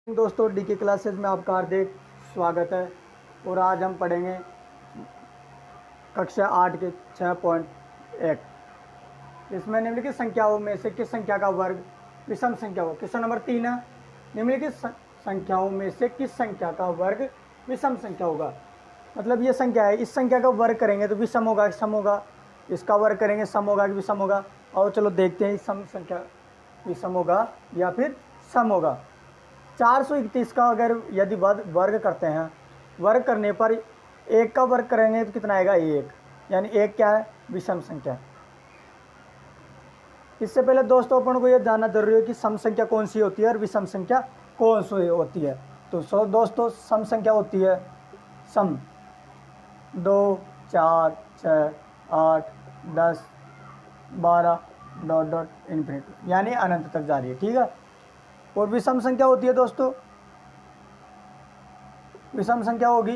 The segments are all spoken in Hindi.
दोस्तों डीके क्लासेस में आपका हार्दिक स्वागत है। और आज हम पढ़ेंगे कक्षा 8 के 6.1। इसमें निम्नलिखित संख्याओं में से किस संख्या का वर्ग विषम संख्या हो। क्वेश्चन नंबर 3 है, निम्नलिखित संख्याओं में से किस संख्या का वर्ग विषम संख्या होगा। मतलब ये संख्या है, इस संख्या का वर्ग करेंगे तो विषम होगा कि सम होगा, इसका वर्ग करेंगे सम होगा कि विषम होगा। और चलो देखते हैं सम संख्या विषम होगा या फिर सम होगा। 431 का अगर यदि वर्ग करते हैं, वर्ग करने पर एक का वर्ग करेंगे तो कितना आएगा, एक। यानी एक क्या है, विषम संख्या। इससे पहले दोस्तों अपन को यह जानना जरूरी है कि सम संख्या कौन सी होती है और विषम संख्या कौन सी होती है। तो दोस्तों सम संख्या होती है सम 2 4 6 8 10 12 डॉट डॉट इन्फिनिटी, यानी अनंत तक जा रही है, ठीक है। और विषम संख्या होती है दोस्तों, विषम संख्या होगी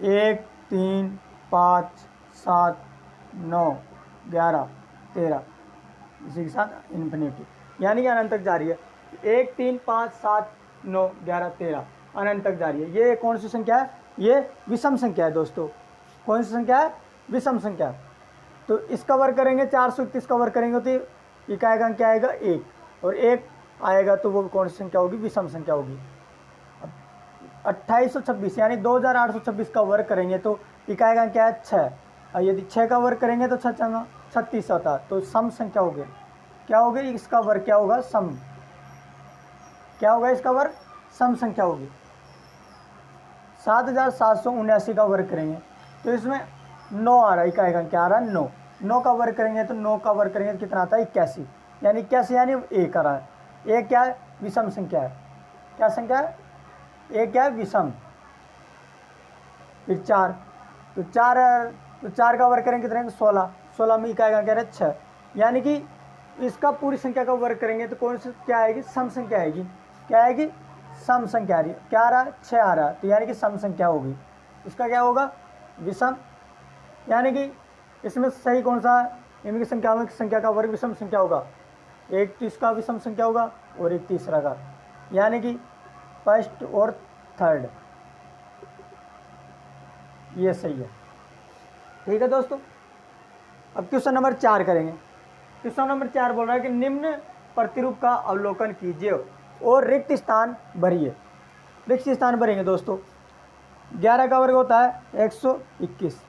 1 3 5 7 9 11 13, इसी के साथ इन्फिनिटी, यानी कि अनंत तक जा रही है। 1 3 5 7 9 11 13 अनंत तक जा रही है। ये कौन सी संख्या है, ये विषम संख्या है दोस्तों। कौन सी संख्या है, विषम संख्या। तो इसका वर्ग करेंगे, 431 का वर्ग करेंगे तो ये क्या आएगा, क्या आएगा, 1। और 1 आएगा तो वो कौन सी संख्या होगी, विषम संख्या होगी। 2826 यानी 2826 का वर्ग करेंगे तो ये क्या आएगा, क्या है, 6। और यदि 6 का वर्ग करेंगे तो 6 36 होता है, तो सम संख्या हो गया। क्या हो गई, इसका वर्ग क्या होगा, सम। क्या होगा इसका वर्ग, सम संख्या होगी। 7779 का वर्ग करेंगे तो इसमें 9 आ रहा है, क्या आएगा, क्या आ रहा है, 9। 9 का वर्ग करेंगे तो 9 का वर्ग करेंगे तो कितना आता है, 81, यानी 81 यानी 1 आ रहा है। 1 क्या है, विषम संख्या है। क्या संख्या है, 1 क्या है, विषम। फिर 4, तो 4 का वर्ग करेंगे कितने, 16। 16 में क्या आएगा, कह रहे 6, यानी कि इसका पूरी संख्या का वर्ग करेंगे तो कौन सी क्या आएगी, सम संख्या आएगी। क्या आएगी, सम संख्या आ रही है। क्या आ रहा है, 6 आ रहा है, तो यानी कि सम संख्या होगी। इसका क्या होगा, विषम। यानी कि इसमें सही कौन सा है, इनकी संख्या में संख्या का वर्ग विषम संख्या होगा। एक तो इसका विषम संख्या होगा और एक तीसरा का, यानी कि फर्स्ट और थर्ड, ये सही है, ठीक है दोस्तों। अब क्वेश्चन नंबर 4 करेंगे। क्वेश्चन नंबर 4 बोल रहा है कि निम्न प्रतिरूप का अवलोकन कीजिए और रिक्त स्थान भरिए। रिक्त स्थान भरेंगे दोस्तों। 11 का वर्ग होता है 121,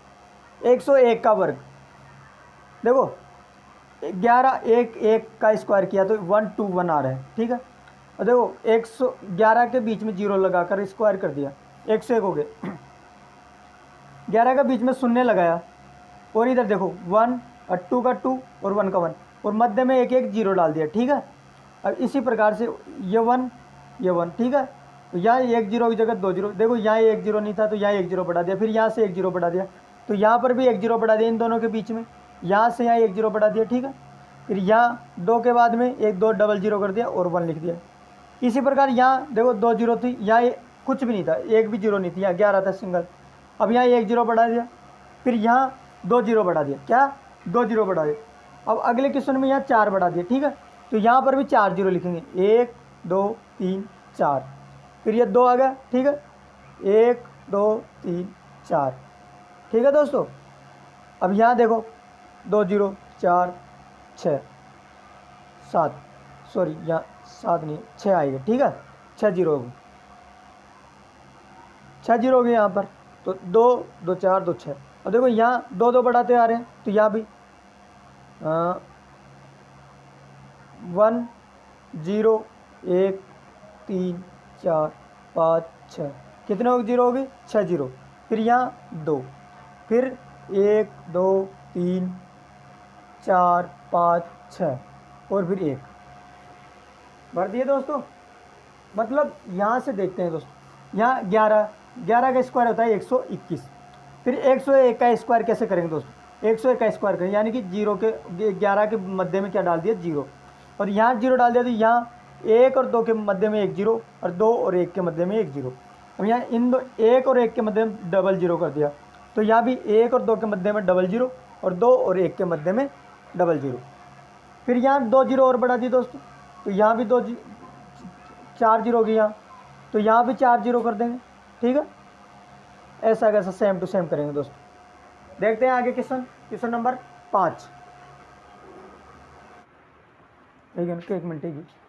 101 का वर्ग देखो, 11 1 का स्क्वायर किया तो 121 आ रहा है, ठीक है। और देखो 111 के बीच में 0 लगाकर स्क्वायर कर दिया, 101 हो गए। 11 का बीच में शून्य लगाया और इधर देखो 1 और 2 का 2 और 1 का 1 और मध्य में एक 0 डाल दिया, ठीक है। अब इसी प्रकार से ये 1 ये 1, ठीक है। तो यहाँ 1 0 की जगह 2 0, देखो यहाँ 1 0 नहीं था तो यहाँ 1 0 बढ़ा दिया, फिर यहाँ से 1 0 बढ़ा दिया, तो यहाँ पर भी 1 0 बढ़ा दिया इन दोनों के बीच में, यहाँ से यहाँ 1 0 बढ़ा दिया, ठीक है। फिर यहाँ 2 के बाद में 1 2 डबल 0 कर दिया और 1 लिख दिया। इसी प्रकार यहाँ देखो 2 0 थी, यहाँ कुछ भी नहीं था, एक भी 0 नहीं थी, यहाँ 11 था सिंगल। अब यहाँ 1 0 बढ़ा दिया, फिर यहाँ 2 0 बढ़ा दिया, क्या 2 0 बढ़ा दिया। अब अगले क्वेश्चन में यहाँ 4 बढ़ा दिया, ठीक है। तो यहाँ पर भी 4 0 लिखेंगे, 1 2 3 4, फिर ये 2 आ गया, ठीक है, 1 2 3 4, ठीक है दोस्तों। अब यहाँ देखो 2 0 4 6 7, सॉरी यहाँ 7 नहीं 6 आएगा, ठीक है, 6 0 होगी, 6 0 हो गए यहाँ पर। तो 2 2 4 2 6। और देखो यहाँ 2 2 बढ़ाते आ रहे हैं, तो यहाँ भी 1 0 1 3 4 5 6, कितने हो, 0 हो गए, 6 0। फिर यहाँ 2, फिर 1 2 3 4 5 6 और फिर 1 भर दिए दोस्तों। मतलब यहाँ से देखते हैं दोस्तों, यहाँ 11 का स्क्वायर होता है 121, फिर 101 का स्क्वायर कैसे करेंगे दोस्तों, 101 का स्क्वायर करेंगे, यानी कि 0 के 11 के मध्य में क्या डाल दिया, 0, और यहाँ 0 डाल दिया, तो यहाँ 1 और 2 के मध्य में 1 0 और 2 और 1 के मध्य में 1 0। अब यहाँ इन 1 और 1 के मध्य में डबल 0 कर दिया, तो यहाँ भी 1 और 2 के मध्य में डबल 0 और 2 और 1 के मध्य में डबल 0। फिर यहाँ 2 0 और बढ़ा दिए दोस्तों, तो यहाँ भी 2 4 जीरो होगी यहाँ, तो यहाँ भी 4 जीरो कर देंगे। ठीक है, ऐसा कैसा सेम टू सेम करेंगे दोस्तों। देखते हैं आगे क्वेश्चन नंबर 5। एक मिनट, एक मिनट, ठीक है।